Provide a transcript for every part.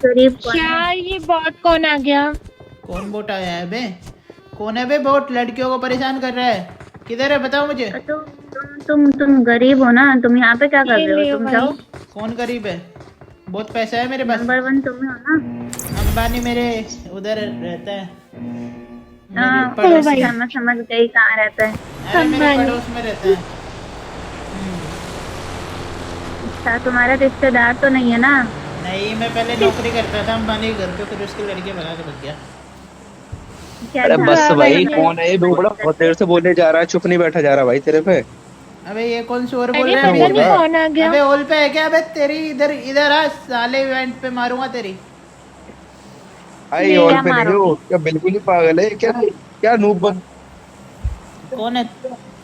गरीब कौन है? क्या ये बॉट कौन आ गया? कौन बोट आया है बे? कौन है बे बोट? लड़कियों को परेशान कर रहा है। किधर है बताओ मुझे। तुम गरीब हो ना, तुम यहाँ पे क्या कर ये रहे हो? ले तुम भाई। जाओ। कौन गरीब है? बहुत पैसा है मेरे पास। नंबर 1 तुम हो ना। अंबानी मेरे उधर रहता है, मेरे हाँ, पड़ोस भाई। में। मैं समझ गई कहाँ रहता है। अरे मेरे अंबानी। पड़ोस में रहता है। अच्छा, तुम्हारा रिश्तेदार तो नहीं है ना? नहीं, मैं पहले नौकरी करता था अंबानी के घर पे, फिर उसकी लड़की भगा के भाग गया। क्या अरे बस हाँ, भाई, बढ़िया। कौन है ये बड़ा बहुत देर से बोले जा रहा है, चुप नहीं बैठा जा रहा भाई तेरे पे। अबे ये कौन शोर बोल अरे रहा है पता बीच नहीं में? कौन आ गया। अबे ओल पे है क्या? अबे तेरी इधर इधर आ साले, इवेंट पे मारूंगा तेरी। भाई ले और क्या पे नहीं हो मारोगी? क्या? बिल्कुल ही पागल है क्या? क्या नूब बन। कौन है?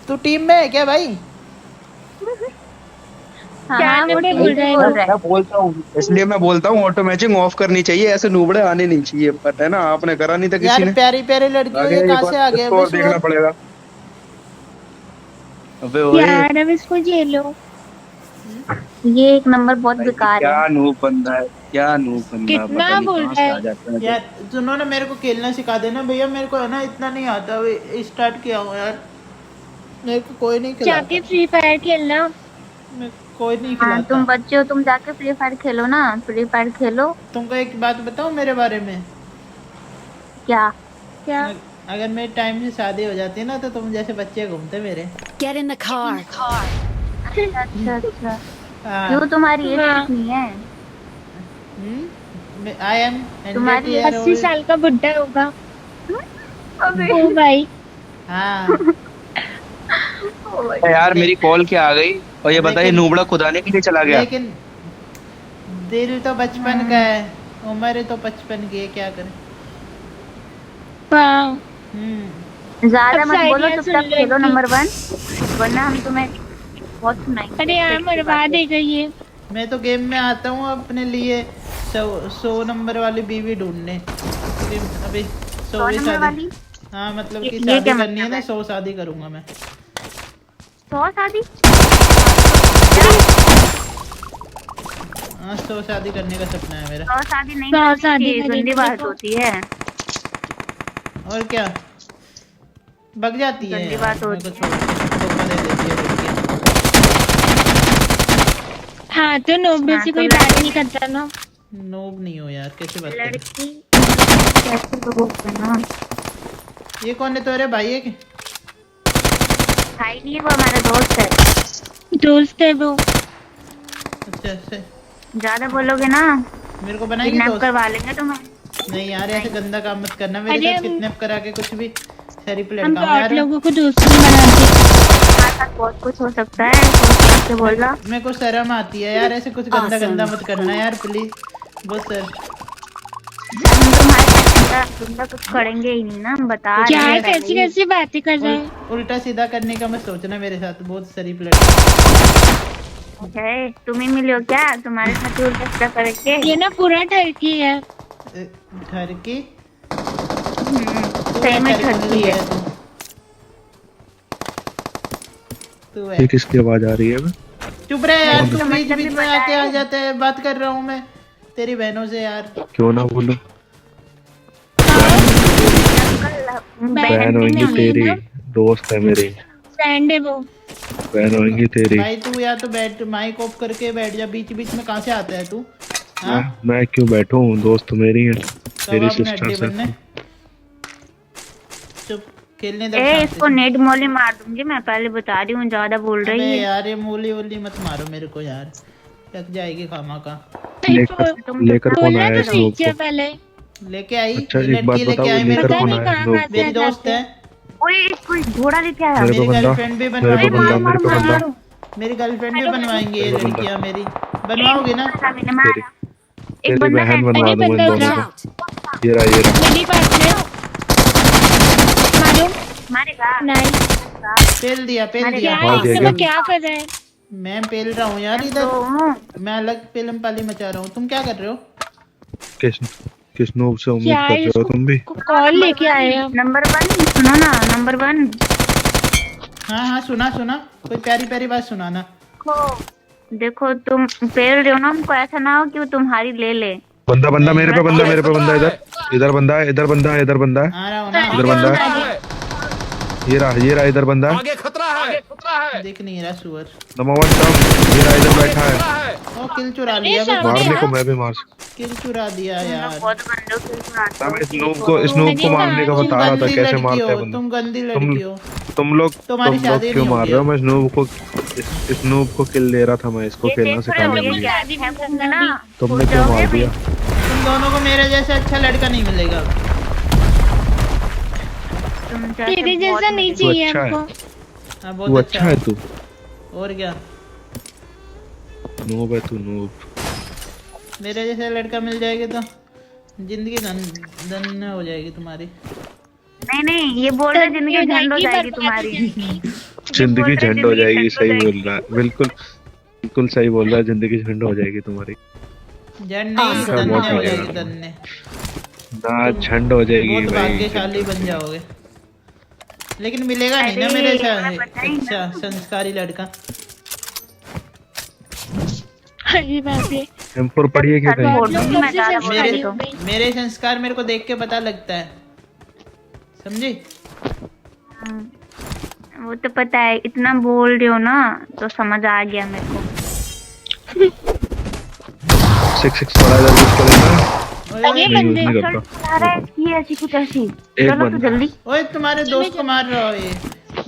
तू टीम में है क्या भाई? हाँ, जानने वो पे ठीक बोल ही रहे बोल हो। रहा है। मैं बोलता हूँ इसलिए मैं बोलता हूँ ऑटो मैचिंग ऑफ करनी चाहिए, ऐसे नूबड़े आने नहीं चाहिए। पता है ना, आपने करा नहीं था किसी यार ने। प्यारी प्यारी लड़कियों, आगे ये ये कहाँ बात से आ गए इसको अबे और देखना सुअर? पड़ेगा। अबे ओए यार अब इसको झेलो। ये एक नंबर बहुत भाई, बेकार क्या है। नूब बंदा है, क्या नूब बंदा, पता कितना नहीं बोल कहाँ रहा से आ है? जाता है। यार सुनो ना, मेरे को खेलना सिखा देना भैया, मेरे को है ना इतना नहीं आता। अभी स्टार्ट किया हूँ यार, मेरे को कोई नहीं खिलाता। जाके फ्री फायर खेलना। मैं कोई नहीं हाँ, खिलाता। तुम बच्चे हो, तुम जाके फ्री फायर खेलो ना। फ्री फायर खेलो। तुमको एक बात बताऊँ मेरे बारे में? क्या? क्या? मैं, अगर मेरे टाइम से शादी हो जाती है ना, तो तुम जैसे बच्चे घूमते मेरे। Get in the car. अच्छा अच्छा अच्छा। हाँ। क्यों, तुम्हारी एज वाह, कितनी है? आई एम 100 तुम्हारी ईयर 80 ओल्ड। साल का बुड्ढा होगा। अबे। ओ भाई। हाँ ओ भाई। यार ले, मेरी कॉल क्या आ गई, और ये बताइए लेकिन नूबड़ा खुद आने के लिए चला गया। लेकिन दिल तो बचपन का है, उम्र तो बचपन की है, क्या करें। वाह। ज्यादा अब मत बोलो, शायरियाँ सुन चुपचाप लो खेलो इनकी। नंबर 1, वरना हम तुम्हें बहुत सुनाएंगे अरे यार सेक्सी मरवा बातें। देगा ये। मैं तो गेम में आता हूँ अपने लिए 100 नंबर वाली बीवी ढूंढने। अभी 100 100 नंबर शादी। वाली? हाँ मतलब कि ये शादी क्या करनी है मतलब ना, है? 100 शादी करूंगा मैं। 100 शादी? हाँ 100 शादी करने का सपना है मेरा। 100 शादी नहीं 100 करनी शादी चाहिए, करेगी गंदी बात देखो। होती है। और क्या, बग जाती है गंदी यार, बात मेरे को होती छोड़ के धोखा दे देती है लड़कियाँ। हाँ तो नोबड़े हाँ, से तो कोई बात नहीं करता ना। नोब नहीं हो यार, कैसे बात करें। लड़की कैसे लोगों को ना। ये कौन है? तुम्हारे भाई है क्या? भाई नहीं है, वो हमारा दोस्त है। दोस्त है वो। अच्छा अच्छा। ज्यादा बोलोगे ना, मेरे को बनाएगी किडनैप दोस्त? करवा लेंगे तुम्हें। नहीं यार, ऐसे गंदा काम मत करना मेरे अरे साथ, किडनैप करा के कुछ भी। शरीफ हम लड़का हूँ बॉट यार। लोगों को दोस्त नहीं बनाते। हमारे साथ बहुत कुछ हो सकता है, सोच समझ के बोलना। मेरे को शर्म आती है यार, ऐसे कुछ गंदा गंदा मत करना यार प्लीज। बहुत सर। हम तुम्हारे साथ गंदा कुछ करेंगे ही नहीं ना, हम बता कुछ क्या रहे भी हैं है, ऐसे पहले कैसी ही। कैसी बातें कर रहा है? उल्टा सीधा करने का मत सोचना मेरे साथ, बहुत शरीफ लड़का। है, तुम ही मिले हो क्या तुम्हारे साथ ही उल्टा सीधा करेंगे? ये ना पूरा ठरकी है। घर की सही में ठगी है। तू है। ये किसकी आवाज आ रही है बे? चुप रहे यार, नहीं, तू तो बीच मतलब बीच भी में पता आके आ है। जाते हैं, बात कर रहा हूँ मैं तेरी बहनों से यार। क्यों ना बोलो। कल बहन बहन होंगी नहीं तेरी, है। दोस्त है मेरी। फ्रेंड है वो। बहन होंगी तेरी। भाई तू या तो बैठ, माइक ऑफ करके बैठ जा, बीच बीच में कहाँ से आता है तू? हाँ मैं क्यों बैठूं, दोस्त मेरी है, कब मेरी अपने सिस्टर अड्डे से। बनने। चुप, खेलने दो ए, शांति इसको से। नेट मोली मार दूंगी, मैं पहले बता रही हूँ, ज्यादा बोल अबे रही है। यार ये मूली वूली मत मारो मेरे को यार, लग जाएगी खामा का। लेकर लेकर कौन बोलना आया तो इस लोग सीख जा को? पहले। लेके आई अच्छा ये एक बात लड़की, लेके बताओ, आई मेरे लेकर पता कौन नहीं को। आया इस कहाँ लोग कहाँ को? से मेरी आ दोस्त जाते है, हैं। ओए, कोई घोड़ा लेके आया। मेरे पे मेरी बंदा, गर्लफ्रेंड भी मेरे पे बनवाएंगी, बंदा, मेरे पे बंदा। मेरी गर्लफ्रेंड भी बनवाएंगी ये मेरे को बंदा। लड़कियां मेरी। बनवाओगी ना? मैंने मारा। एक तेरी बंदा बहन है। बनवा अरे दूंगा इन बंदा दोनों उधर को। ये रहा ये रहा। मेरी पास में मारो। मारेगा। नहीं पेल दिया पेल अरे दिया। क्या मार है दिया इसमें, क्या? वो क्या कर रहा है? मैं पेल रहा हूँ यार इधर, मैं अलग पेलम पाली मचा रहा हूँ। तुम क्या कर रहे हो? किस किस नूब से उम्मीद क्या कर है रहे हो तुम भी? इसको कॉल लेके आए हम। नंबर 1 सुनो ना, नंबर 1 हाँ हाँ सुना सुना, कोई प्यारी प्यारी बात सुनाना। देखो तुम पेल रहे हो ना, हमको ऐसा ना हो कि वो तुम्हारी ले ले। बंदा बंदा मेरे पे बंदा इधर इधर बंदा है इधर बंदा है इधर बंदा है आ रहा हूँ ना। इधर बंदा है ये रहा इधर बंदा है दिख नहीं रहा सुअर। नंबर 1 टर्म ये रहा इधर बैठा है ओ किल चुरा लिया बे। मारने को मैं भी मार किल चुरा दिया यार। बहुत बंदों के साथ मैं स्नूप को मारने का बता रहा था गंदी कैसे लड़की मारते हो, हैं बंदे तुम गंदी लड़की हो। तुम लोग तुम्हारी शादी क्यों नहीं मार होगी रहे हो अब। मैं स्नूप को किल दे रहा था मैं इसको खेलना सिखाने के लिए ना तुमने क्यों मार दिया तुम दोनों को मेरे जैसे अच्छा लड़का नहीं मिलेगा। तेरे जैसा नहीं तू चाहिए अच्छा है हमको। हाँ तू बहुत अच्छा है तू और क्या नूब है तू नूब मेरे जैसा लड़का मिल जाएगा तो जिंदगी धन्य हो जाएगी तुम्हारी। नहीं नहीं ये बोल रहे जिंदगी झंड हो जाएगी तुम्हारी। जिंदगी झंड हो जाएगी सही बोल रहा है बिल्कुल सही बोल रहा है जिंदगी झंड हो जाएगी तुम्हारी झंड नहीं अच्छा, धन्य बहुत हो बढ़िया। जाएगी धन्य। ना झंड हो जाएगी बहुत भाई भाग्यशाली बन जाओगे। लेकिन मिलेगा नहीं ना अरे, मेरे हमें पता ही अच्छा संस्कारी लड़का। अरे बाप रे। M4 पढ़िए क्या कहीं बोल दूंगी मैं ज्यादा बोल रही तो। मेरे संस्कार मेरे को देख के पता लगता है समझी। वो तो पता है इतना बोल रहे हो ना तो समझ आ गया मेरे को। 6 पढ़ा जा कुछ करेगा अरे मैं यूज बंदे नहीं करता चला रहा है इसकी ऐसी कुछ ऐसी। एक चलो तो बंदा जल्दी। ओए तुम्हारे दोस्त को मार रहा हो ये।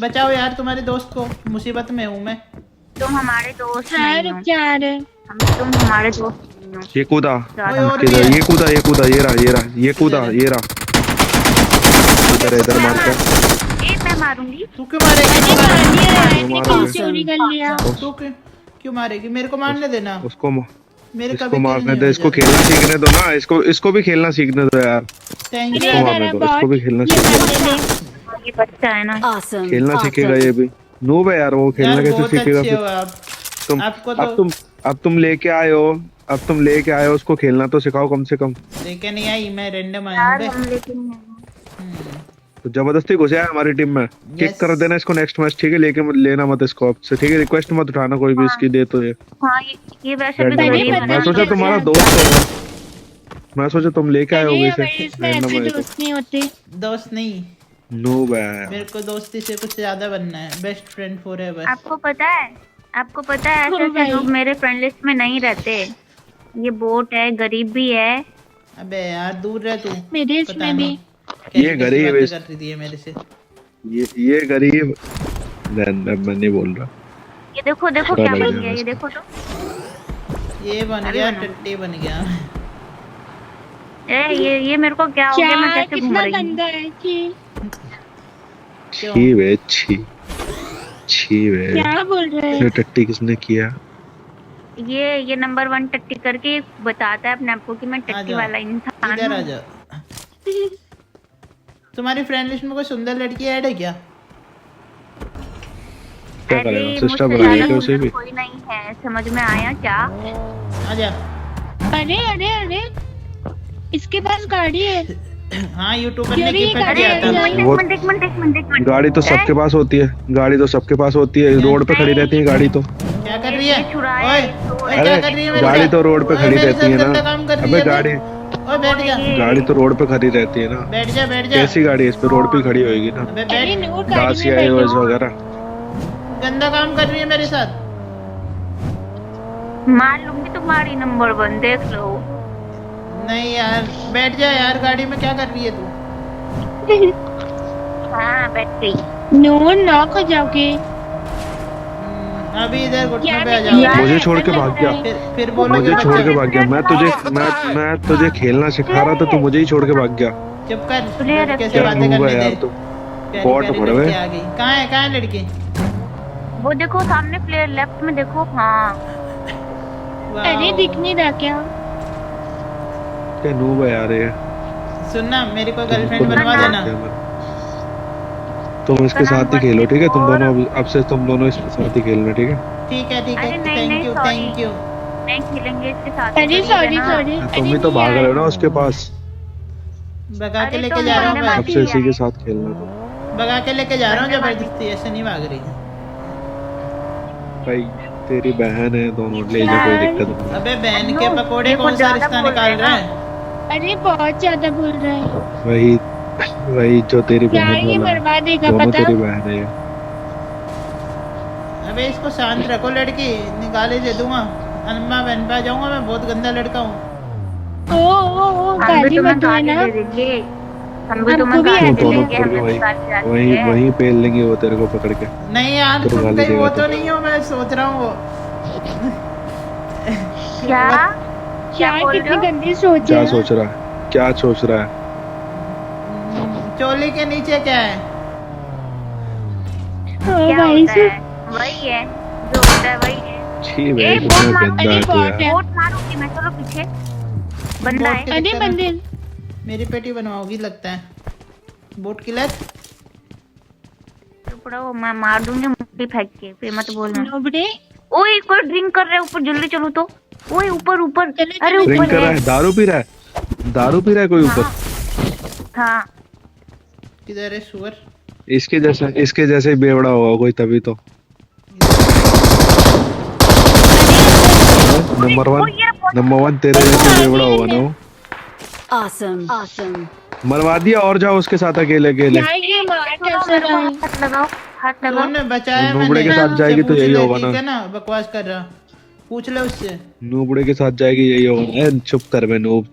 बचाओ यार तुम्हारे दोस्त को मुसीबत में हूँ मैं। तुम हमारे दोस्त हाँ नहीं रुक हो। जा रहे तुम हमारे दोस्त नहीं हो। ये कूदा ओए और भी किधर है। ये कूदा ये कूदा ये रहा इधर मार के ए मैं मारूंगी। तू क्यों मारेगी अरे मार दिया है मारो, किल मारो। चोरी कर लिया। तू क्यों मारेगी मेरे को मारने देना। उसको मेरे इसको कभी मारने दे इसको खेलना सीखने दो ना इसको भी खेलना सीखने दो यार थैंक अरे यू। इसको इधर मारने है दो इसको भी बॉट खेलना ये सीखने मार दे। ये बच्चा है ना। Awesome. खेलना सीखेगा awesome. ये भी नूब है यार वो खेलना यार कैसे बहुत सीखेगा अच्छे फिर हो आप। तुम आपको तो अब तुम लेके आए हो उसको खेलना तो सिखाओ कम से कम लेके नहीं आई मैं रैंडम आया यार हूँ हम लेकिन तो जबरदस्ती घुसे आया हमारी टीम में किक कर देना इसको नेक्स्ट मैच ठीक है लेके लेना मत इसको अब से ठीक है रिक्वेस्ट मत उठाना कोई भी इसकी दे तो ये हाँ ये वैसे भी रैंडम गरीब है। है मैं ना। सोचा तुम्हारा दोस्त होगा मैं सोचा तुम लेके आए अरे होगे हमारे इसे इसमें रैंडम ऐसे है तो दोस्त नहीं होते। दोस्त नहीं नूब है मेरे को दोस्ती से कुछ ज्यादा बनना है। Best friend forever. आपको पता है ऐसे हाँ भाई। लोग मेरे फ्रेंड लिस्ट में नहीं रहते। ये बोट है गरीब भी है। अबे यार दूर रह तू। मेरे पता इसमें नहीं भी ये गरीब है। कर रही थी ये मेरे से। ये गरीब रैंडम मैं नहीं बोल रहा ये देखो पता क्या लग बन जाएगा गया। ये इसको। देखो तो ये बन अरे गया बना। टट्टी बन गया। ये मेरे को क्या हो गया। मैं क्या कैसे घूम कितना रही हूँ। गंदा है कि छी वे छी वे क्या बोल रहे ये हैं। टट्टी किसने किया ये नंबर 1 टट्टी करके बताता है अपने आप को कि मैं टट्टी आजा। वाला इंसान इधर आ हूँ। जा। तुम्हारी फ्रेंड लिस्ट में कोई सुंदर लड़की ऐड है क्या। क्या अरे करेगा सिस्टर मुझसे बनाएगी ज्यादा क्या उसे सुंदर भी कोई नहीं है। समझ में आया क्या। आजा। अरे अरे अरे इसके पास गाड़ी है। हाँ यूट्यूबर ने यार, ये किफट गाड़ी किया है, था। गाड़ी वो एक मिनट गाड़ी तो सबके पास होती है रोड पे खड़ी रहती है गाड़ी तो क्या कर रही है। ये छुड़ाया ओए इसको। ओए, क्या कर रही है मेरे गाड़ी साथ? तो रोड पे ओए, खड़ी मेरे रहती साथ है गंदा ना काम कर रही अबे है बे। गाड़ी ओए बैठ जा गाड़ी तो रोड पे खड़ी रहती है ना बैठ जा बैठ जा। कैसी गाड़ी है इस पे रोड पे ही खड़ी होगी ना अबे अरे बैठ। नूर गाड़ी दासी में आई बैठो। वगैरह गंदा काम कर रही है मेरे साथ। मार लूंगी तुम्हारी नंबर 1 देख लो। नहीं यार बैठ जा यार गाड़ी में क्या कर रही है तू। हाँ बैठ गई। नूर नॉक हो जाओगे। अभी इधर घुटने क्या पे आ निकली जाओ। है? मुझे छोड़ के ऐसा भाग लग गया रहा है। फिर बोलो मुझे कि छोड़ बच्चा- के भाग गया मैं तुझे खेलना सिखा रहा था तू मुझे ही छोड़ के भाग गया चुप कर। प्लेयर है, कैसे प्लेयर। बातें क्या करने हुआ यार दे। तू प्यारी बॉट प्यारी भर गए। लड़की आ गई। कहाँ है लड़की। वो देखो सामने प्लेयर लेफ्ट में देखो। हाँ वाह। अरे दिख नहीं रहा क्या। क्या नूब है यार ये सुनना मेरी को गर्लफ्रेंड बनवा देना। तुम इसके साथ ही खेलो ठीक है तुम दोनों अब से तुम दोनों इसके साथ ही खेलना ठीक है ठीक है अरे नहीं, थैंक नहीं, यू sorry। Thank you. नहीं खेलेंगे इसके साथ। अरे खेलिएगा सॉरी ना। सॉरी। तुम भी तो भाग रहे हो ना उसके पास भगा के अरे लेके तो जा रहा हूँ मैंने मैं। अब से इसी के साथ खेलना तुम भगा के लेके जा रहा हूँ जबरदस्ती ऐसे नहीं भाग रही। भाई तेरी बहन है, दोनों ले जा, कोई दिक्कत नहीं। अबे बहन के पकोड़े देखो, कौन सा ज्यादा रिश्ता बोल निकाल रहे रहा हैं है? अरे बहुत ज्यादा बोल रहा है। वही वही जो तेरी क्या बहन ये वाला है, मरवा देगा दोनों पता? तेरी बहन है ये। अबे इसको शांत रखो लड़की, निकाले दे दूंगा। अम्मा बहन पे आ जाऊंगा, मैं बहुत गंदा लड़का हूँ। ओ हम भी गाली तुम्हें मत दो गाली ना। दे देंगे, हम भी हमको तुम्हें भी गाली ऐसे दे दोनों देंगे, पकड़ के हमें भी वही गाली आती वही है। वही पेल लेंगे वो तेरे को पकड़ के। नहीं यार, तो तुम गाली कहीं देगा वो तो। तो नहीं हो, मैं सोच रहा हूँ वो। क्या क्या बोल कितनी रहे हो? गंदी सोच क्या है। सोच रहा है, क्या सोच रहा है? चोली के नीचे क्या है? हाँ क्या भाई होता से। है? वही है जो होता है, वही है। छी बे, ए, कितना बहुत मारो, गंदा अरे है तू बहुत यार। है। वोट मारूंगी मैं, चलो पीछे बंदा है। के अरे चक्कर में बंदे मेरी पेटी बनवाओगी लगता है। Boat killer. चुप रहो, मैं मार दूंगी मुट्ठी फेंक के, फिर मत बोलना। नोबड़े ओए कोई ड्रिंक कर रहा है ऊपर, जल्दी चलो तो। ओए ऊपर ऊपर, चलो, अरे चलो, ड्रिंक ऊपर कर रहा है। है, दारू पी रहा है, दारू पी रहा है कोई ऊपर। हाँ किधर है सुअर? इसके जैसे ही बेवड़ा होगा कोई, तभी तो। नंबर वन तेरे जैसे बेवड़ा होगा ना वो। Awesome. मरवा दिया और जाओ उसके साथ अकेले अकेले। क्या ये मार सुनो, कैसे मेरे को रहा है? हाथ लगाओ, हाथ लगाओ। सुन, बचाया नूबड़े मैंने। के साथ जाएगी तो पूछ यही ले, होगा ठीक ना। है ना, बकवास कर रहा। पूछ ले उससे। नूबड़े के साथ जाएगी यही होगा। ए, चुप कर बे नूब।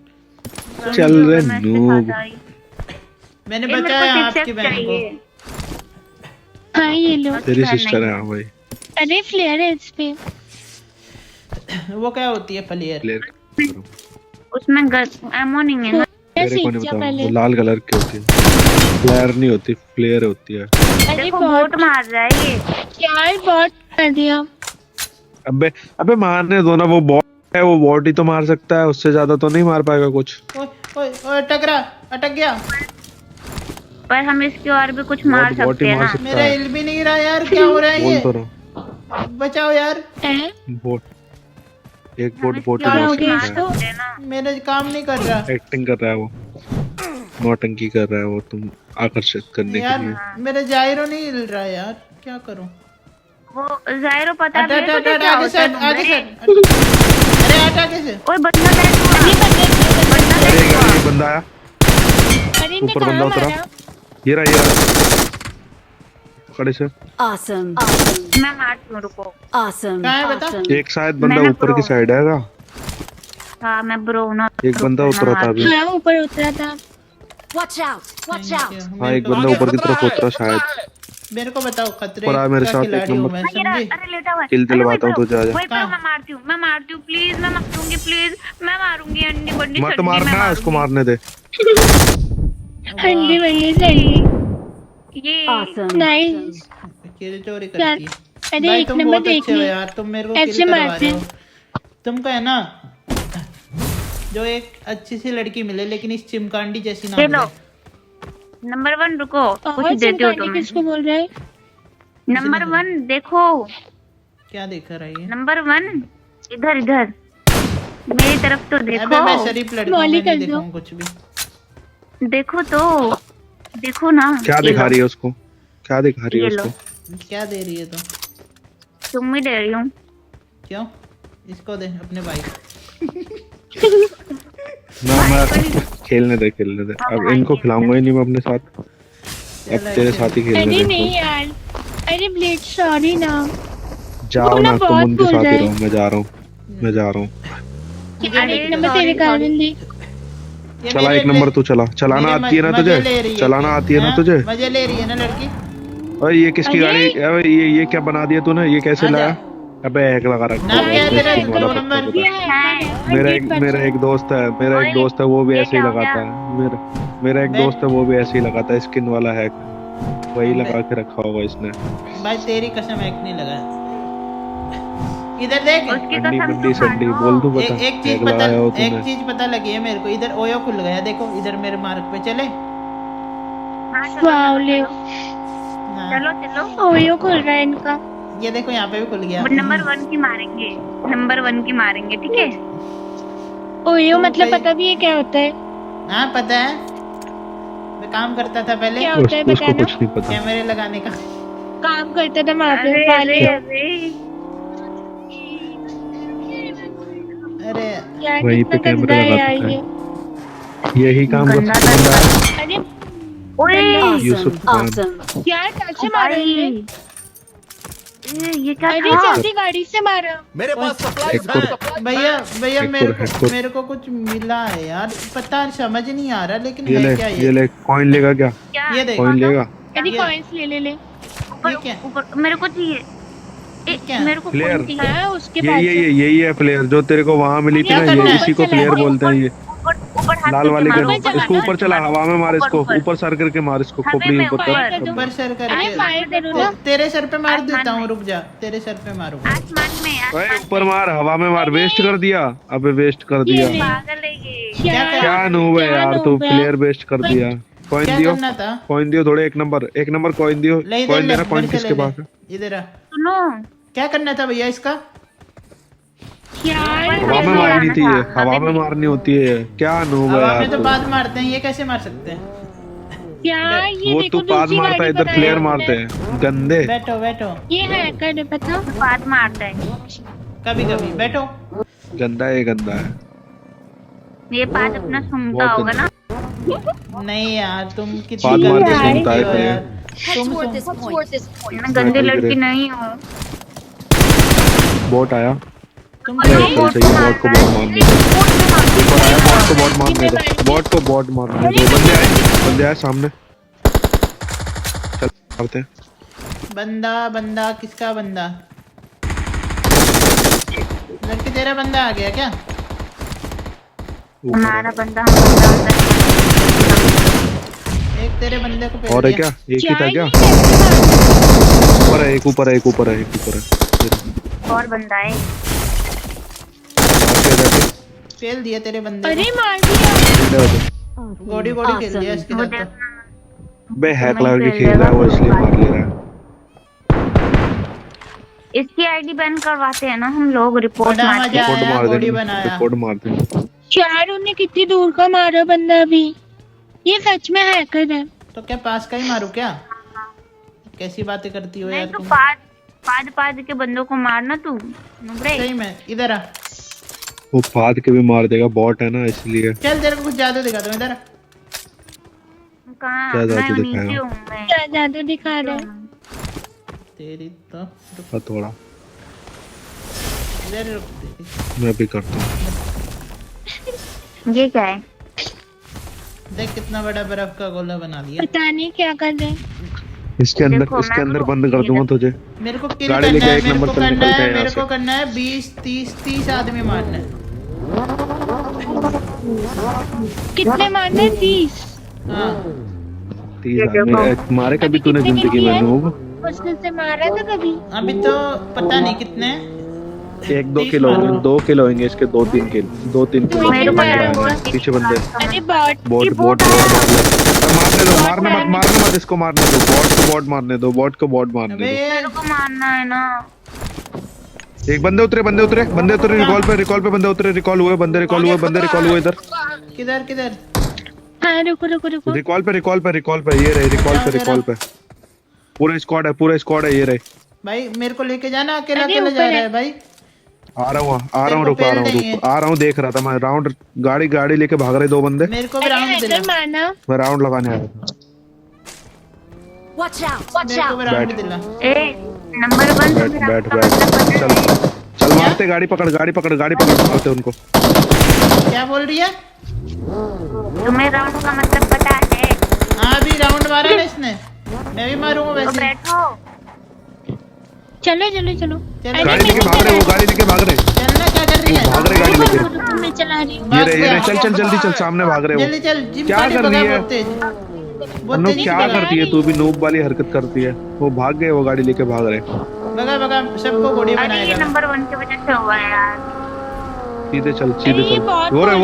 सुन चल लो, रे मैं इसके नूब। साथ आई। मैंने ए, मेरे को बचाया सिक्स आपकी एक्स बहन को। चाहिए। हाँ ये लो। तेरी बहन सिस्टर नहीं है, हाँ भाई। अरे फ्लेयर है इस पे। वो क्या होती है फ्लेयर? प्लेयर उसमें एमो नहीं है ना। तेरे को सीख नहीं जा बताऊँ, पहले। वो लाल कलर की होती है। फ्लेयर नहीं होती, फ्लेयर होती है। अरे देखो बहुत वोट मार रहा है ये। यार बहुत कर दिया। अबे अबे मारने दो ना, वो बॉट है, वो बॉट ही तो मार सकता है, उससे ज्यादा तो नहीं मार पाएगा कुछ। ओए ओए ओए, अटक गया। पर हम इसके और भी कुछ मार बॉट सकते ही हैं मार ना। सकता मेरा है। हिल भी नहीं रहा यार, क्या हो रहा है बोल ये? तो रहा बचाओ यार। हैं? बोट, एक हम बोट इसके बोट ही और मार हो भी गया मार सकता है। इसको? सकते हैं ना। मेरा काम नहीं कर रहा एक्टिंग कर रहा है वो, नौटंकी कर रहा है वो, तुम आकर्षित करने के यार। लिए। मेरा जायरो नहीं हिल रहा यार, क्या करूं? वो जायरो पता हट भी है हट तुझे हट, क्या आगे होता है से आगे से। नुबड़े? अरे हट आगे से। ओए बंदा बैठ हुआ। अरे बंदा अरे बैठ हुआ। ये बंदा आया, अरे इनने ऊपर बंदा कहाँ उतरा। मारा? ये रहा खड़े से। Awesome. मैं मारती हूँ, रुको। Awesome. कहाँ है बता? एक शायद बंदा मैंने ऊपर की प्रो- साइड है का। हाँ मैं ब्रो ना। एक बंदा उतरा था अभी। हाँ ऊपर उतरा था। Watch out. Watch out. हाँ एक बंदा ऊपर की तरफ उतरा शायद। मेरे को बताओ, खतरे ऊपर आ मेरे का साथ, एक खिलाड़ी हूँ नंबर। मैं, हाँ, ये रहा, समझी? अरे लेटा हुआ है। किल अरे दिलवाता हूँ वही तुझे, आजा। वही पर कहाँ? मैं मारती हूँ प्लीज, मैं मारूंगी प्लीज, मैं मारूंगी अंडी बंडी मत चटनी मारना, मैं उसको मारूंगी। मारने दे। हंडी बंडी सही। ये Awesome. नाइस। किल चोरी यार, करती है। अरे भाई एक तुम नंबर बहुत देख अच्छे हो ली। यार, तुम मेरे को ऐसे किल करवा मारते रहे हो। तुमको है ना, जो एक अच्छी सी लड़की मिले, लेकिन इस चिमकांडी जैसी ना ये मिले। लो। नंबर 1 रुको, कुछ और देती हो चिमकांडी किसको तुम्हें। बोल रहा है? नंबर 1 देखो, क्या देख रहा है ये? नंबर 1 इधर इधर मेरी तरफ तो अबे मैं देखो। शरीफ लड़का हूँ, मौली मैं नहीं कर दो। देखूंगा कुछ भी। देखो तो, देखो ना। क्या ये दिखा लो, रही है उसको, क्या दिखा रही है ये लो। उसको? क्या दे रही है तो? तुम ही दे रही हूँ। क्यों? इसको दे अपने भाई को। ना मैं खेलने दे अब इनको खिलाऊंगा ही नहीं मैं अपने साथ, अब तेरे साथ ही खेलने अरे दे। नहीं यार, अरे ब्लेड सॉरी ना। जाओ वो ना, ना तुम बहुत उनके बोल साथ रहा ही है। रहो, मैं जा रहा हूँ। अरे एक नंबर sorry, तेरे कारण sorry। दी। ये चला मेरे एक नंबर ले- तू चला, चलाना मेरे आती है ना मजे तुझे, ले रही है चलाना क्या? आती है ना हाँ? तुझे। मजे ले रही है ना लड़की। और ये किसकी अरे! गाड़ी, अबे ये क्या बना दिया तूने, ये कैसे आजा। लाया? अबे हैक लगा रखा नाम है क्या है इसमें, तेरा? स्किन वाला दो पत्ता नंबर? पता है। है। मेरा एक दोस्त है, वो भी ये ऐसे ही क्या हो लगाता गया? है। मेरा एक बे- दोस्त है, वो भी ऐसे ही लगाता है, स्किन वाला हैक, वही बे- लगा के रखा होगा इसने। भाई तेरी कसम एक नहीं लगा। इधर देख, उसकी अंडी कसम बंडी तो खा सड्डी लो। बोल दूं बता, एक चीज हैक पता, लगाया हो एक तूने। चीज पता लगी है मेरे को। इधर ओयो खुल गया, देखो इधर मेरे मार्ग पे चले। हाँ, चलो, वाओ ले। हाँ, चलो चलो। ओयो खुल रहा है इनका। ये देखो यहाँ पे भी खुल गया। नंबर 1 की मारेंगे, नंबर 1 की मारेंगे, ठीक है। ओयो तो मतलब कहीं- पता भी है क्या होता है? हाँ पता है, मैं काम करता था पहले क्या होता है उसको बताना। कुछ नहीं पता। कैमरे लगाने का। काम करता था वहाँ पे अरे वाले। अरे अरे अरे यार वहीं पे कितना गंदा कैमरे है लगा यार सकते ये। हैं। यही काम गंदा कर सकता है अरे ओए यूसुफ Awesome. खान। Awesome. यार कैसे मारा भाई इन्हें? ये क्या अरे था? जल्दी गाड़ी से मारा। मेरे पास सप्लाईज एक और है। भैया भैया एक और, एक और। मेरे को कुछ मिला है यार, पता नहीं, समझ नहीं आ रहा, लेकिन ये है ले क्या ये ले कॉइन लेगा क्या? क्या ये देख, कॉइन लेगा? अरे ये- कॉइन्स ले ले। ऊपर ये क्या? ऊपर मेरे को चाहिए। क्या? मेरे को Player. कौन चाहिए? हाँ उसके ये पास ये है। ये यही है प्लेयर जो तेरे को वहां मिली थी क्या ना, करना ये है? इसी को ऊपर प्लेयर चला, बोलते हैं ये। ऊपर ऊपर हाथ लाल करके वाले मारो, करो, ऊपर इसको चला ऊपर चला, हवा में मार इसको, ऊपर सर करके मार इसको, हवा खोपड़ी में ऊपर ऊपर कर। कर ऊपर सर अरे करके फायर करो ना। तेरे सर पे मार आसमान देता हूँ, में। रुक जा, तेरे सर पे मारूंगा। आसमान में ओए आसमान ऊपर मार, हवा में मार, वेस्ट कर दिया, अबे वेस्ट कर ये दिया। ले। पागल है ये। क्या कर- क्या नूब है क्या यार तू, नूब है? प्लेयर वेस्ट कर दिया। कॉइन क्या दियो, करना था? कॉइन दियो थोड़े, एक नंबर कॉइन दियो, ले इधर कॉइन ले, देना, कॉइन मेरे से किसके ले पास ले। है? इधर आ। सुनो क्या करना था भैया इसका? यार हवा में मारनी थी ये, हवा में मारनी होती है। क्या नूब है हवा यार में तो तू। बाद मारते हैं, ये कैसे मार सकते हैं? यार ये वो देखो तू पाद दूसरी मारता है, गाड़ी इधर बनाई प्लेयर है मारते उसने। हैं गंदे। बैठो बैठो, ये हैकर है पता। बात मारता है। कभी कभी बैठो। गंदा है, गंदा है। ये बात अपना सुनता बहुत होगा ना। नहीं यार, तुम बात कितनी मारते गंदी सुनता है लड़की हो प्लेयर। यार। Head तुम toward सुन- this point. मैं गंदी लड़की नहीं हूँ। बॉट आया, तुम अरे सही- चल सही, बॉट को बॉट मारने दो, ऊपर आया, बॉट को बॉट मारने दो, बॉट को बॉट मारने दो। बंदे आए सामने, चल मारते हैं। बंदा बंदा किसका बंदा? लड़की तेरा बंदा आ गया क्या? ऊपर हमारा है। बंदा हमारा बंदा। एक तेरे बंदे को और है दिया। क्या? एक ही था क्या? ये कैसे ऊपर है, एक ऊपर है, एक ऊपर है, एक ऊपर है। और बंदा है। आके जाके फेल दिया तेरे बंदे अरे को। मार दिया। ले आओ। गोड़ी गोड़ी खेल दिया इसके वो साथ तो। देखना, बे हैक नहीं लगा के खेल खेल रहा है वो, लेगा। इसलिए मार ले रहा है। इसकी आईडी बैन करवाते हैं ना हम लोग, रिपोर्ट बड़ा मार के। मजा रिकॉर्ड आया, मार गोली दे, बनाया। रिकॉर्ड मार दे। यार उन्हें कितनी दूर का मारा बंदा भी। ये सच में हैकर है। तो क्या पास का ही मारू क्या? कैसी बातें करती हो नहीं यार तो तुम? पाद के बंदों को मारना तू नुबड़े। सही में, इधर आ। वो फाद के भी मार देगा, बॉट है ना इसलिए। चल तेरे को कुछ जादू दिखा दूं, इधर आ। कहाँ क्या मैं जादू नीचे दिखाएगा? हूँ मैं। क्या जादू दिखा रहा है? तेरी तो रुक, थोड़ा इधर रुक तेरी। मैं भी करता हूँ। ये क्या है? देख कितना बड़ा बर्फ का गोला बना दिया। पता नहीं क्या कर रहे हैं। इसके अंदर, देखो, इसके मैं अंदर तो- बंद कर दूंगा तुझे। मेरे को किल गाड़ी करना लेके है, एक मेरे नंबर को चल करना निकलते है, हैं मेरे यहाँ को से। करना है 20-30 आदमी मारना है। कितने मारने 30? हाँ 30 आदमी मारे कभी तूने कितने जिंदगी कितने में? हैं? नूब उसने से मारा था कभी? अभी तो पता नहीं कितने। 1-2 30 किलो होंगे, मारो। 2 किलो होंगे इसके, 2-3 किलो, 2-3 किलो। मेरे को बंदे लगा आए वो हैं, पीछे बंदे। अरे बॉट। बॉट बॉट मारने दो, मारने मत इसको, मारने दो बॉट को, बॉट मारने दो, बॉट को बॉट मारने अबे दो। मेरे को मारना है ना। एक बंदे उतरे रिकॉल पे बंदे उतरे, रिकॉल हुए बंदे, रिकॉल हुए इधर। किधर किधर? हाँ रुको रुको रुको। रिकॉल पे ये रहे, रिकॉल पे पूरा स्क्वाड है ये रहे। भाई मेरे को लेके जाना, अकेला अरे अकेला ऊपर जा है। रहा है भाई। आ रहा हूँ, को पेल देंगे। आ रहा हूँ, देख रहा था मैं राउंड, गाड़ी लेके भाग रहे 2 बंदे। मेरे को भी अरे राउंड दिला, हैकर मारना। मैं राउंड लगाने आया था। Watch out! Watch मेरे को out! भी राउंड बैठ। दिला। ए नंबर 1 तो मेरा बैठ मतलब बंदा है। चल मारते, गाड़ी पकड़ मारते उनको। क्या बोल रही है? तुम्हें राउंड का मतलब पता है? हाँ अभी राउंड मारा ना इसने, मैं भी मारूंगा तो वैसे। बैठो। चलो चलो चलो। चलो। गाड़ी लेके भाग रहे, वो गाड़ी लेके भाग रहे, चलना, क्या कर रही है? भाग रहे गाड़ी लेके। रुको, रुको, मैं चला रही हूँ। ये रहे, चल जल्दी चल, सामने भाग रहे जल्दी हो। चल, जिम क्या पार्टी कर भगा रही है? बहुत तेज, बहुत अनु तेजी से क्या भगा। करती है तू भी, नूब वाली हरकत करती है। वो भाग गए, वो गाड़ी लेके भाग रहे। भगा भगा, सबको गोली अरे ये बनाएगा। नंबर 1 की वजह से हुआ है यार। सीधे चल अरे ये बहुत वो बोल रहे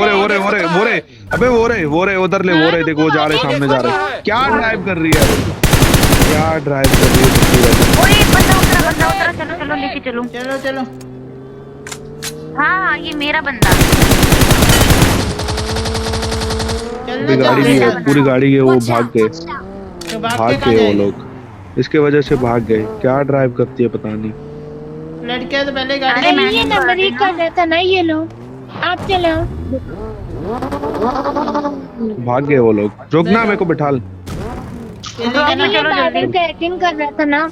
रहे, अबे वो रहे उधर ले, वो रहे, देखो वो जा रहे, सामने जा रहे। क्या ड्राइव कर रही है, क्या ड्राइव कर रही है? ओए बंदा उतरा, चलो चलो लेके चलो। चलो चलो, हाँ ये मेरा बंदा। चलना पूरी गाड़ी चल, की चल। पूरी गाड़ी के वो भाग गए, तो भाग के भाग कहाँ गए वो जाएगी? लोग, इसके वजह से भाग गए। क्या ड्राइव करती है पता नहीं। लड़कियां तो पहले गाड़ी अरे अरे मैंने ये बोला नंबर 1 था कर रहा था ना ये लो। आप चलो। भाग गए वो लोग। रुकना, मेरे को बिठाल। खेलने का ना। ये बादल ट्रैकिंग कर रहा था ना।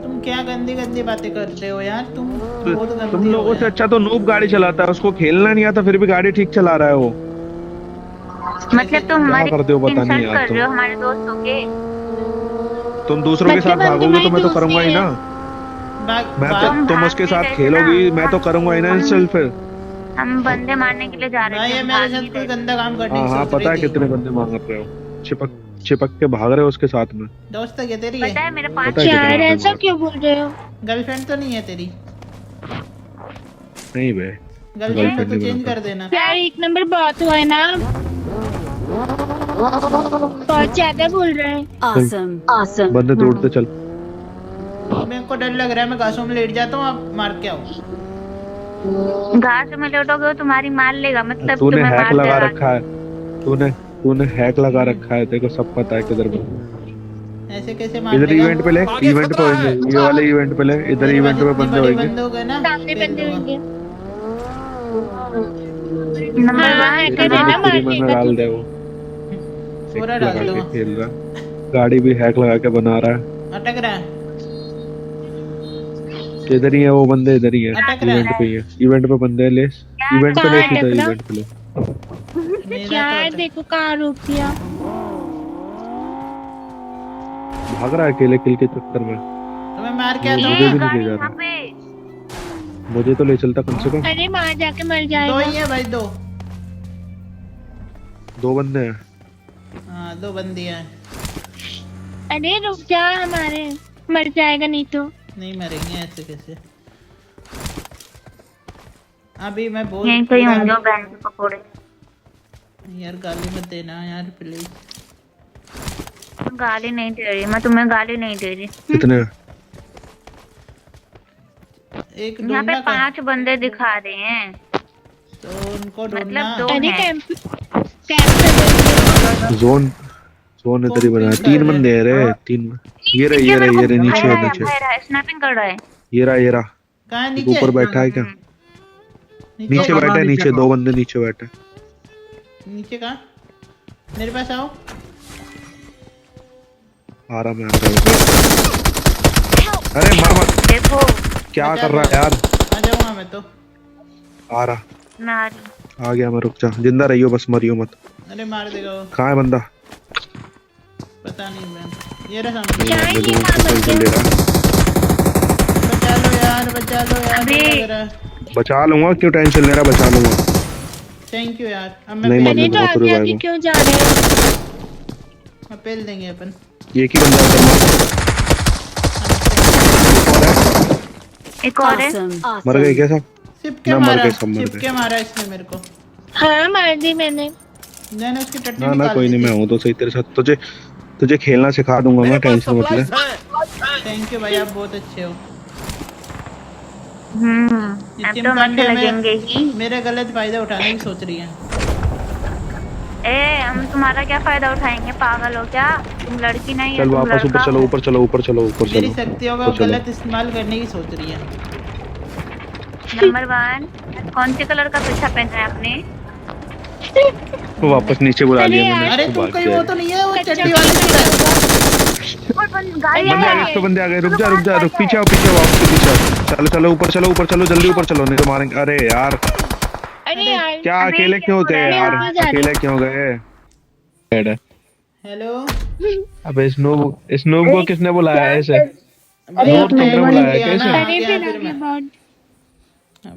तुम क्या गंदी गंदी बातें करते हो यार, तुम बहुत तुम गंदी हो लोगों से यार। अच्छा तो नूब गाड़ी चलाता है, उसको खेलना नहीं आता फिर भी गाड़ी ठीक चला रहा है वो। मतलब तुम हमारी करते हो पता नहीं इंसल्ट यार कर रहे हो हमारे दोस्तों के। तुम दूसरों के साथ मतलब हम भागोगे तो मैं तो तुम्हारे करूंगा ही ना। मैं तो तुम तुम भाग उसके नहीं साथ रहे थे खेलोगी, ना। मैं तो करूंगा ही ना इंसल्ट फिर। हम बंदे मारने के लिए जा रहे भाई थे, ये हम मेरे भाग साथ नहीं कोई रहे थे। गंदा काम करने हाँ की हाँ, सोच पता है रही थी। कितने बंदे मांग रहे हो। चिपक चिपक के भाग रहे हो उसके साथ में। दोस्त क्या तेरी पता है? है मेरे 5 पता है कितने यार बंदे ऐसा मांग क्यों बोल रहे हो? गर्लफ्रेंड तो नहीं है तेरी? नहीं बे, गर्लफ्रेंड गर्लफ्रेंड तो नहीं चेंज बनाता। कर देना। यार एक नंबर बात हुआ है ना, बहुत ज्यादा बोल रहे हैं। Awesome. Awesome. बंदे तोड़ते चल। मेरे को डर लग रहा है, मैं घासों में लेट जाता हूँ, आप मार के आओ। घास में लौटोगे वो तुम्हारी मार लेगा, मतलब तूने तुम्हें हैक मार लगा देगा। रखा है। तूने तूने हैक लगा रखा है, तेरे को सब पता है किधर पे। ऐसे कैसे मार इधर लेगा? इवेंट पे ले, इवेंट पे होंगे ये वाले इवेंट पे ले, इधर मेरे पास इवेंट पे इतनी बंदे बड़ी होंगे। बंदूक है ना, सामने फेल बंदे दूंगा। होंगे। नंबर हाँ, 1 हैकर चलो। है ना, फ्री मार में देगा डाल तू। दे वो। पूरा हैक डाल लगा के दूंगा। खेल रहा है। गाड़ी भी हैक लगा के बना रहा है। अटक रहा है, इधर ही है वो बंदे, इधर ही है, अटक रहा इवेंट है। पे ही है। इवेंट पे बंदे ले, इवेंट पे ले, कहाँ सीधा अटक रहा? इवेंट पे ले। मेरा यार तो देखो कहाँ रोक दिया। भाग रहा है अकेले किल के चक्कर में। मैं मार के आता हूँ मुझे ये भी ना। नहीं ले गाड़ी जा यहाँ रहा, पे। मुझे तो ले चलता कम से कम। अरे वहां जाके मर दो जाएगा। ही है भाई, दो। दो बंदे हैं। हाँ, दो बंदी हैं। अरे रुक जा, हमारे मर जाएगा नहीं तो। नहीं मरेंगे ऐसे कैसे? अभी मैं बोल यहीं कहीं होंगे वो बैंड के पकौड़े। यार गाली मत देना यार प्लीज। गाली नहीं दे रही मैं, तुम्हें गाली नहीं दे रही। कितने? एक यहाँ पे ढूंढना का, 5 बंदे दिखा रहे हैं, तो उनको ढूंढना। मतलब 2 अरे हैं। कैंप जोन जोन इधर ही बना है। 3 बंदे हैं रे, 3। ये रहे, नीचे है, नीचे। स्नैपिंग कर रहा है। ये रहा। कहाँ है? एक नीचे ऊपर बैठा है क्या? नीचे बैठा है, नीचे 2 बंदे नीचे बैठे हैं। नीचे कहाँ? मेरे पास आओ। आ रहा मैं, आ रहा। अरे मर मत, देखो क्या कर रहा है यार? आ जाऊंगा मैं तो। आ रहा, मैं आ रही। आ गया मैं। रुक जा, जिंदा रहियो बस, मरियो मत। अरे मार देगा वो, कहाँ है बंदा? पता नहीं मैं। ये रहा सामने। क्या है मैं ये लोगों कहाँ को बच टेंशन ले गया? रहा। बचा लो यार, बचा लो यार, अबे। डर लग रहा है। बचा लूंगा, क्यों टेंशन ले रहा? बचा लूंगा। थैंक यू यार। अब नहीं मैं मरने अरे तो दूंगा, आगे आगे क्यों जा रहे हो? पेल देंगे अपन। एक ही बंदा है। एक और है। Awesome. मर गए Awesome. क्या सब? सिप के ना, मर मारा, गए, सब मर सिप गए। के मारा इसने मेरे को। हाँ मार दी मैंने। मैंने उसकी टट्टी ना निकाल कोई दी नहीं, थी। मैं हूँ तो सही तेरे साथ। तुझे खेलना सिखा दूंगा मैं, टेंशन मत ले। थैंक यू भाई, आप बहुत अच्छे हो। अब ये तो हम अच्छे चिमकांडी लगेंगे ही। मेरे गलत फायदा उठाने की सोच रही है। हम तुम्हारा क्या फायदा उठाएंगे? पागल हो क्या? तुम लड़की नहीं है, चल तुम वापस ऊपर लड़का चलो, हो। ऊपर चलो, ऊपर चलो, ऊपर मेरी चलो। शक्तियों का ऊपर चलो। गलत इस्तेमाल करने की सोच रही है। नंबर 1 कौन से कलर का पीछा पहना है आपने? वो वापस नीचे बुला अरे लिया यार, मैंने। अरे उसको तुम भाग कहीं के वो आए। तो नहीं है, वो कच्चा चट्टी वाली पीछा सीट है। गाड़ी बंदे आ गए, तो बंदे आ गए। रुक जा, रुक जा, पीछे आओ, पीछे आओ, आपके पीछे आओ। चलो चलो, ऊपर चलो, ऊपर चलो, जल्दी ऊपर चलो, नहीं तो मारेंगे। अरे यार, अरे यार क्या अबे, अकेले क्यों होते हैं क्या यार? हो रहा है? अकेले क्यों गए? हेलो। अबे स्नूब को किसने बुलाया है ऐसे? अरे जोर तुमने बुलाया है कैसे? अरे फिर आगे बहुत।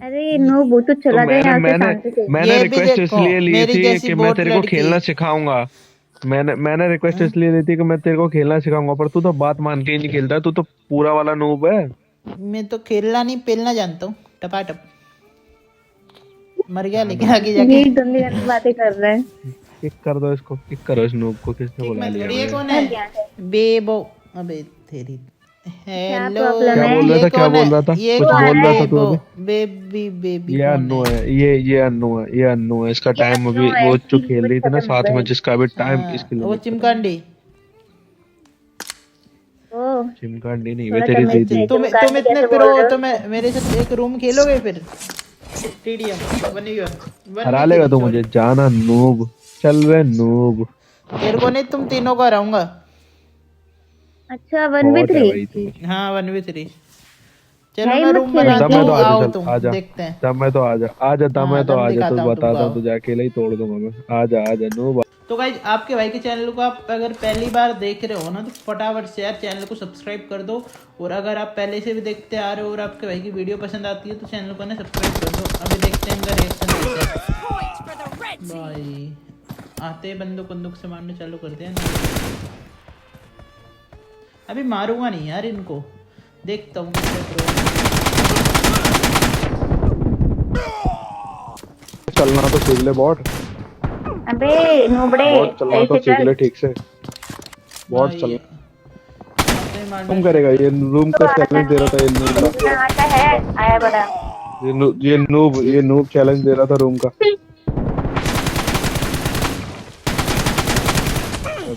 अरे नो वो तो चला गया यहाँ से शांति से। मैंने ये भी रिक्वेस्ट देखो, इसलिए ली मेरी थी जैसी कि मैं बोट तेरे को लड़की। खेलना सिखाऊंगा। मैंने रिक्वेस्ट इसलिए ली थी कि मैं तेरे को खेलना सिखाऊंगा, पर तू तो बात मान के ही नहीं खेलता। तू तो पूरा वाला नूब है। मैं तो खेलना नहीं पेलना जानता हूँ, टपाटप। मर गया लेकिन आगे जाके। ये गंदी गंदी बातें कर रहे हैं। किक कर दो इसको, किक करो इस नूब को। किसने बुला लिया? ये कौन है? बेबो। अबे तेरी। हेलो। प्रॉब्लम क्या है? बोल रहा था? क्या बोल रहा था? ये कुछ कौन बोल है? रहा था तू बेबो, अभी? बेबी बेबी ये कौन अन्नू है? है, ये अन्नू है, ये अन्नू है। इसका टाइम अभी अन्नू है, वो जो इसकी खेल रही थी ना खत्म हो साथ में, गई। जिसका अभी टाइम हाँ, इसके वो लिए चिमकांडी। ओह, चिमकांडी नहीं, थोड़ा वे तेरी समझ दीदी। नहीं। तुम चिमकांडी इतने कैसे प्रो बोल रहे हो? तो मेरे साथ एक रूम खेलोगे फिर? टीडीएम 1v1 हरा लेगा तू मुझे, जाना नूब। चल रहे नूब। तेरे को नहीं, तुम तीनों को हराऊंगा। अच्छा बहुत है 1v3। भाई तू। हाँ 1v3। चलो नहीं, मैं मत रूम खेल। बनाता दम है हूँ, तो आओ आजा, चल तुम आजा। देखते हैं। दम है तो आजा, आजा दम हाँ, है तो दम आजा, दिखाता तुझे हूँ बताता तुमको, हूँ, तुझे अकेले ही तोड़ दूंगा मैं। आजा आजा नूब। तो गाइज आपके भाई के चैनल को आप अगर पहली बार देख रहे हो ना, तो फटाफट से यार चैनल को सब्सक्राइब कर दो। और अगर आप पहले से भी देखते आ रहे हो और आपके भाई की वीडियो पसंद आती है तो चैनल को ना सब्सक्राइब कर दो। अभी देखते हैं इनका रिएक्शन। भाई आते ही बंदूक से मारने चालू करते हैं ना। अभी मारूंगा नहीं यार इनको, देखता हूँ चलना तो सीख ले बॉट। अबे नूबड़े बॉट चलना तो सीख ले ठीक से। बॉट चल। तुम करेगा ये रूम का चैलेंज दे रहा था, ये नूब आता है आया बड़ा। ये नूब चैलेंज दे रहा था रूम का।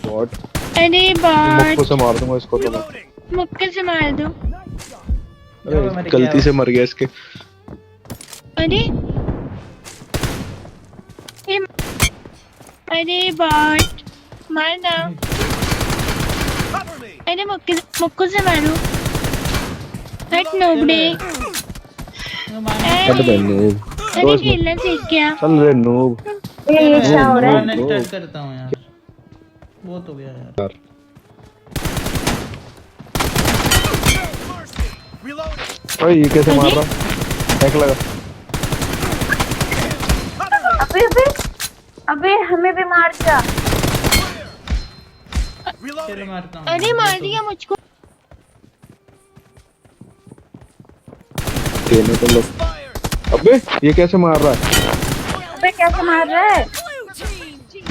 बॉट अरे बॉट, मुक्के से मार दूंगा इसको तो मैं। मुक्के से मार दो। अरे गलती से मर गया इसके। अरे अरे बॉट मारना। अरे मुक्के से मारो। हट नोबड़े। हट बे नूब। अरे खेलना सीख गया। चल रे नूब। ये क्या हो रहा है? मैं स्टार्ट करता हूँ यार, बहुत हो गया यार। ओए ये कैसे मार रहा? हैक लगा। अबे अबे अबे हमें भी मार दिया। चलो मारता हूँ। अरे मार दिया मुझको। देने तो लोग। अबे ये कैसे मार रहा है? अबे कैसे मार रहा है?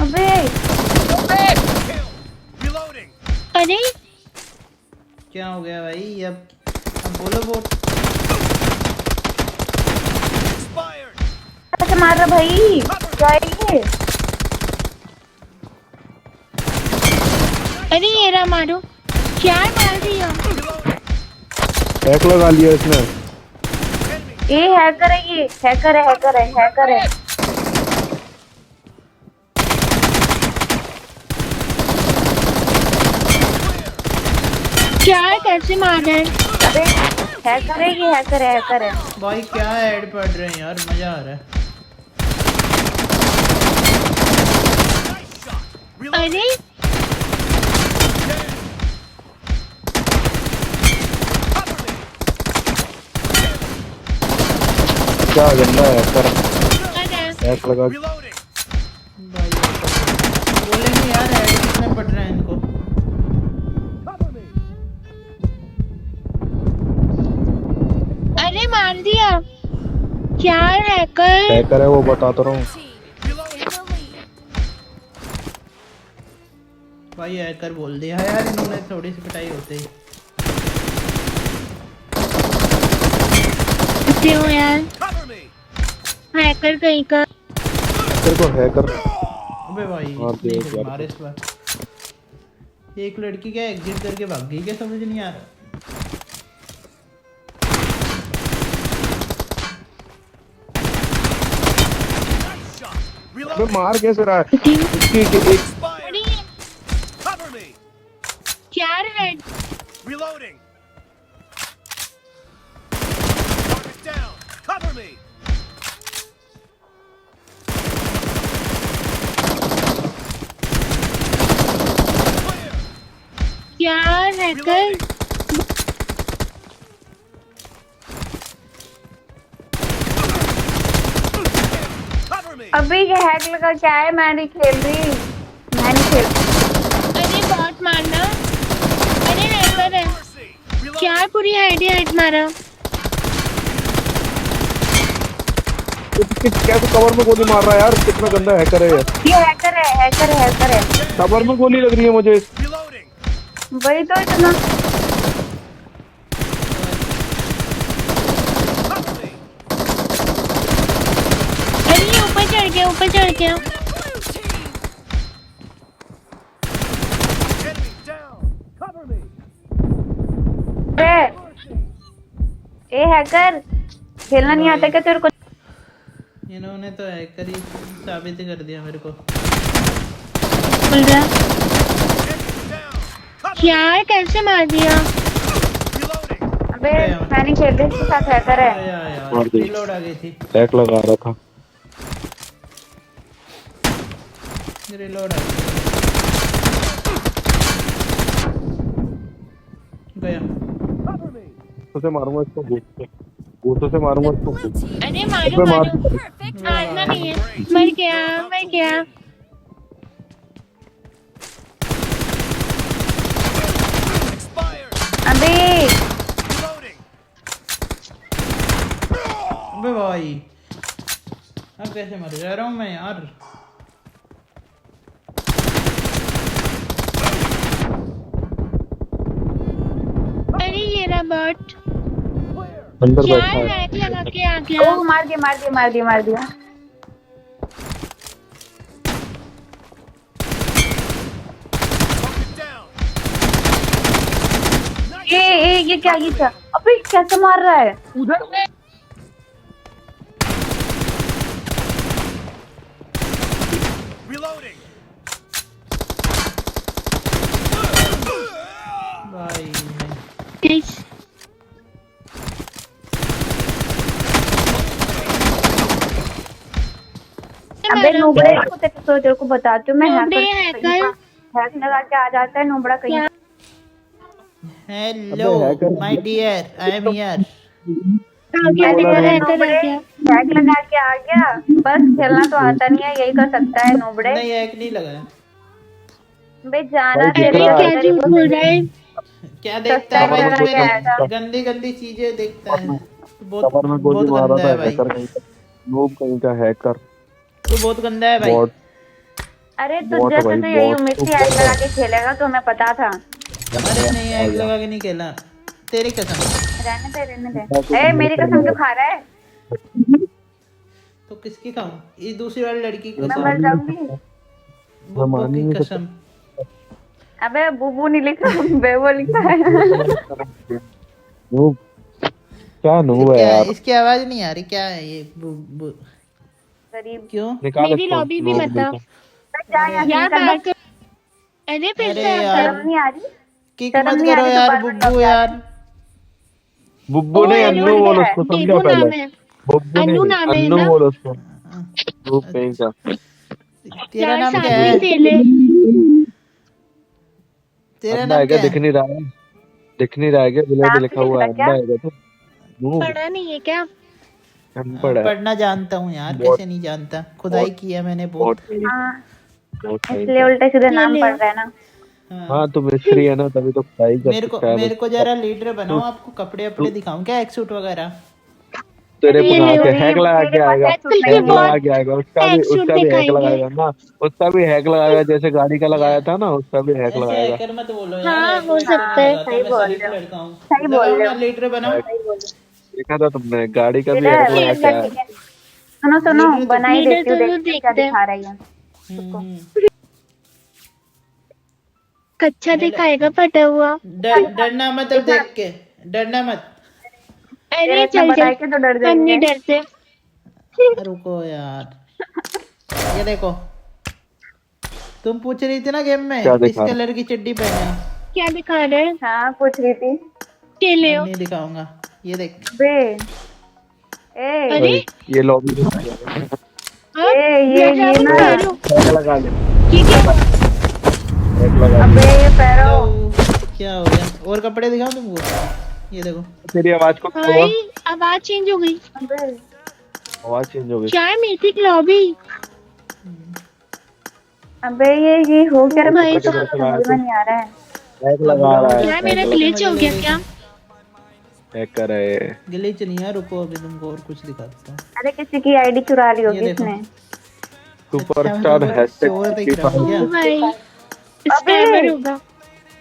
अबे अरे क्या हो गया भाई? अब बोलो वोट। कैसे मार रहा भाई? क्या है ये? अरे ये रहा, मारो। क्या मार दिया? हैक लगा लिया इसने। ये हैकर है, ये हैकर है, हैकर है, हैकर है। क्या कैसे मार रहे हैं? अबे हैकर है, ये हैकर है, हैकर है। भाई क्या ऐड पढ़ रहे हैं यार, मजा आ रहा है। अरे क्या गंदा है कर। अरे हैक लगा। भाई बोलेंगे यार ऐड कितने पढ़ रहे हैं इनको। अरे मार दिया। क्या हैकर? हैकर है वो, बताता रहा हूँ। भाई हैकर बोल दिया यार इन्होंने, थोड़ी सी पिटाई होते ही। क्यों यार? हैकर कहीं का। हैकर को हैकर। अबे भाई मार दिया नहीं यार। मारे इस बार। एक लड़की क्या एग्जिट करके भाग गई, क्या समझ नहीं आ रहा। अबे मार कैसे रहा है? इसकी एक क्या हेड? क्या हैकर? अबे ये हैक लगा क्या है? मैं नहीं खेल रही, मैं नहीं खेल। अरे बॉट मारना। अरे हैकर है। क्या पूरी आईडी हेड मारा? कैसे कवर में गोली मार रहा है यार? कितना गंदा हैकर है ये हैकर है, हैकर है, हैकर है। कवर में गोली लग रही है मुझे। वही तो इतना। अरे ये ऊपर चढ़ गया, ऊपर चढ़ गया। ए हैकर, खेलना नहीं आता क्या तेरे को? इन्होंने तो हैकर ही साबित कर दिया मेरे को। बोल रहा क्या है, कैसे मार दिया? अबे मैं नहीं खेल रही, इसके साथ हैकर है। मार दी। रिलोड आ गई थी, टैग लगा रहा था। रिलोड आ गया। उसे मारूंगा इसको, बूटों से मारूंगा इसको। अरे मारो मारो, मारना नहीं है। मर गया, मर गया। अबे अबे भाई अब कैसे मर जा रहा हूँ मैं यार। अरे ये रहा बॉट, अंदर क्या बैठा है। हैक लगा के आ ओ गया। मार दिया मार दिया मार दिया मार दिया। ये क्या ये क्या? अबे कैसे मार रहा है उधर से? भाई Guys, अबे नोबड़े को तेरे को बताती हूँ मैं। नोबड़े हैकर हैकर। हैक लगा के आ जाता है नोबड़ा कहीं। Hello my dear, I am here. आ गया, देखो हैकर आ गया। हैक लगा के आ गया, बस खेलना तो आता नहीं है, यही कर सकता है नोबड़े। नहीं हैक नहीं लगाया। बे जाना भाई, अरे कितना- क्या झूठ बोल रहा है? क्या देखता है भाई सस्ता तू लगा मेरी के गंदी गंदी चीजें देखता है। तू बहुत कमर में गोली बहुत मारा गंदा था है भाई, हैकर कहीं का। नूब कहीं का हैकर। तू बहुत गंदा है भाई। बॉट। अरे बहुत तुझे भाई, तो यही बहुत उम्मीद थी ऊपर हैक है। लगा के खेलेगा, तो हमें पता था। अरे नहीं हैक लगा के नहीं खेला, तेरी कसम। रहने दे। ए मेरी कसम तो खा रहा है। तो किसकी खाऊं? ये दूसरी वाली लड़की की मैं कसम, मर जाऊंगी। बुब्बू की कसम। अबे बुबू नहीं लिखा, बेबो लिखा है। नूब क्या नूब है क्या यार। इसकी आवाज नहीं आ रही, क्या है ये गरीब। क्यों? निकाल मेरी इसको, लॉबी भी नूब बता। निकाल। जा यहाँ यार निकल बाहर कर। अरे फिर अरे से यार। शर्म नहीं आ रही? किक शर्म मत नहीं आ करो रही तो यार बार-बार बुब्बू लग यार। बुब्बू नहीं, ओ, अन्नू अन्नू बोल है। उसको, समझा देबू पहले। नाम है। बुब्बू अन्नू नहीं, नाम है अन्नू ना? बोल उसको। नूब कहीं का। तेरा यार नाम साथ क्या में है? खेले। तेरा अंधा नाम है क्या? क्या है? दिख नहीं रहा है? दिख नहीं रहा है क्या? ब्लेड नाम लिखा नहीं हुआ है। लिखा क्या? अंधा है क्या तू? नूब पढ़ा नहीं है क्या? अनपढ़ है। पढ़ना जानता हूँ यार, बहुत- कैसे नहीं जानता, खुदाई किया मैंने बहुत बहुत। हाँ, बहुत सही। इसलिए उल्टे सीधे नाम ले पढ़ लो। रहे हैं ना। हाँ। हाँ तो मिस्त्री है ना, तभी तो खुदाई कर सकता है। मेरे को जरा लीडर बनाओ, आपको कपड़े अपड़े दिखाऊं क्या, एक सूट वगैरह? तेरे ये बना के ले। हैक लगा के आएगा। आजकल के हैक लगा बहुत के आएगा, उसका हैक सूट भी हैक दिखाएंगे। लगाएगा ना। उसका भी हैक लगाएगा, जैसे गाड़ी का लगाया था ना, उसका भी हैक ऐसे लगाएगा। हैकर मत बोलो यार, हाँ, ऐसे हो वैसे सकता है। नहीं लगाता, सही मैं बोल सलीम रहे हो। लड़का हूँ। सही बोल लगाओ रहे ना हो। लीडर बनाओ। देखा था तुमने, गाड़ी का भी लीडर हैक ठीक लगा के है आया। ठीक है। सुनो सुनो, लीडर तो- बना ही लीडर देती हूँ, तो देखते हैं क्या देखते हैं। दिखा रही है। हम्म। कच्चा दिखाएगा फटा हुआ। डरना मत, अब देख के डरना मत। अरे तेरा इतना चल बताया चल, कि तो डर हम नहीं जाएंगे। डरते। रुको यार, ये देखो, तुम पूछ रही थी ना गेम में क्या किस दिखा? कलर की चड्डी पहने हो? क्या दिखा रहे हैं? हाँ पूछ रही थी। खेले हो? नहीं दिखाऊंगा, ये देख। बे ए अरे ये लॉबी हाँ, ये मैं जाऊँ ना। पैरों। हैक लगा ले, ठीक है। हैक लगा ले। अबे ये पैरो। क्या हो गया? और कपड़े दिखाऊं तुमको? ये देखो। तेरी आवाज को क्या हुआ? भाई आवाज चेंज हो गई। अबे आवाज चेंज हो गई। क्या है मिथिक लॉबी? अबे ये हो क्या रहा है? भाई, तो समझ में नहीं आ रहा है। हैक लगा रहा क्या है। मेरा ग्लिच हो गया क्या? हैकर है। ग्लिच नहीं है, रुको अभी तुमको और कुछ दिखाता हूँ। अरे किसी की आईडी चुरा ली होगी ये देखो। इसने। सुपरस्टार अच्छा, हैशटैग और दिख रहा है क्या? भाई स्कैमर होगा।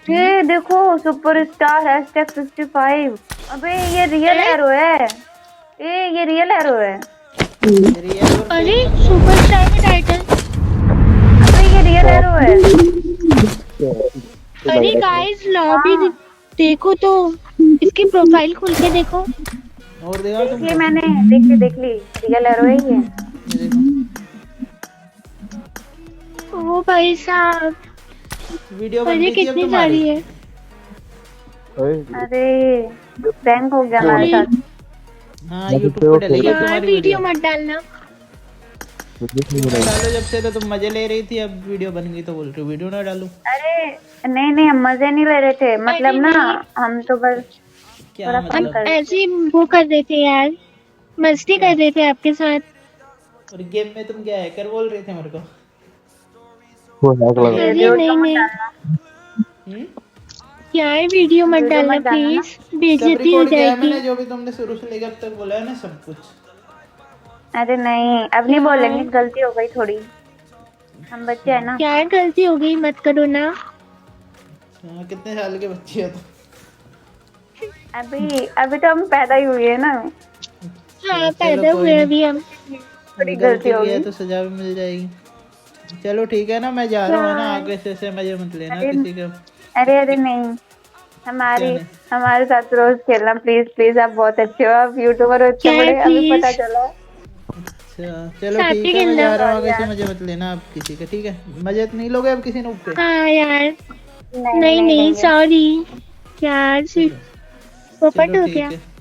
ये देखो सुपरस्टार #65। अबे ये रियल एरो है। ये रियल एरो है। रियल और अरे सुपरस्टार का टाइटल। अबे ये रियल एरो है। अरे गाइस लॉबी देखो तो, इसकी प्रोफाइल खोल के देखो। और दिखाओ ये तुमको। मैंने देख ली रियल एरो है ये। ये देखो ओ भाई साहब, वीडियो बन अरे रही थी अब कितनी तुम्हारी। सारी है। अरे प्रैंक हो गया हमारे साथ। हाँ यूट्यूब पे डलेगी यार तुम्हारी वीडियो वीडियो। मत डालना। डालो, जब से तो तुम मजे ले रही थी, अब वीडियो बन गई तो बोल रही हो वीडियो ना डालूं। अरे नहीं नहीं, हम मजे नहीं ले रहे थे, मतलब ना हम तो बस क्या थोड़ा मतलब? फन कर रहे ऐसे ही वो कर रहे थे यार, मस्ती कर रहे थे आपके साथ। और गेम में तुम क्या हैकर बोल रहे थे मेरे को? अरे वीडियो नहीं मत नहीं डालना। यार वीडियो मत वीडियो डालना मत डालना प्लीज, सब बेइज्जती हो रिकॉर्ड किया है मैंने, जाएगी। जो भी तुमने शुरू से लेकर अब तक बोला है ना, सब कुछ। अरे नहीं, अब नहीं बोलेंगे, गलती हो गई थोड़ी, हम बच्चे हैं ना। यार गलती हो गई, मत करो ना। हाँ, कितने साल के बच्चे हो तुम? अभी तो हम पैदा ही हुए हैं ना, हाँ पैदा हुए अभी हम। थोड़ी गलती गलती की होगी। है तो सजा भी मिल जाएगी। चलो ठीक है ना, मैं जा रहा हूँ ना, आगे से ऐसे मजे मत लेना किसी का। अरे नहीं, हमारी क्या नहीं? हमारे साथ रोज खेलना प्लीज प्लीज। आप बहुत अच्छे हो, आप यूट्यूबर हो इतने क्या बड़े, अभी please? पता चला। अच्छा चलो साथी ठीक है, मैं जा रहा हूँ, आगे खेलना। से मजे मत लेना आप किसी का, ठीक है? मजे तो नहीं लोगे अब किसी नूब पे? हाँ यार, नहीं नहीं नहीं लेंगे। सॉरी यार, पोपट चलो हो ठीक गया। है।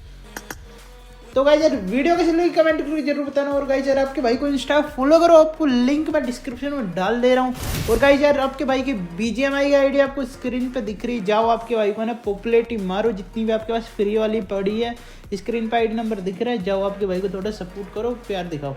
तो गाइस यार वीडियो कैसी लगी कमेंट करके जरूर बताना। और गाइस यार आपके भाई को इंस्टा फॉलो करो, आपको लिंक मैं डिस्क्रिप्शन में डाल दे रहा हूँ। और गाइस यार आपके भाई की BGMI की आईडी आपको स्क्रीन पे दिख रही, जाओ आपके भाई को ना पॉपुलैरिटी मारो, जितनी भी आपके पास फ्री वाली पड़ी है, स्क्रीन पे आईडी नंबर दिख रहा है, जाओ आपके भाई को थोड़ा सपोर्ट करो, प्यार दिखाओ।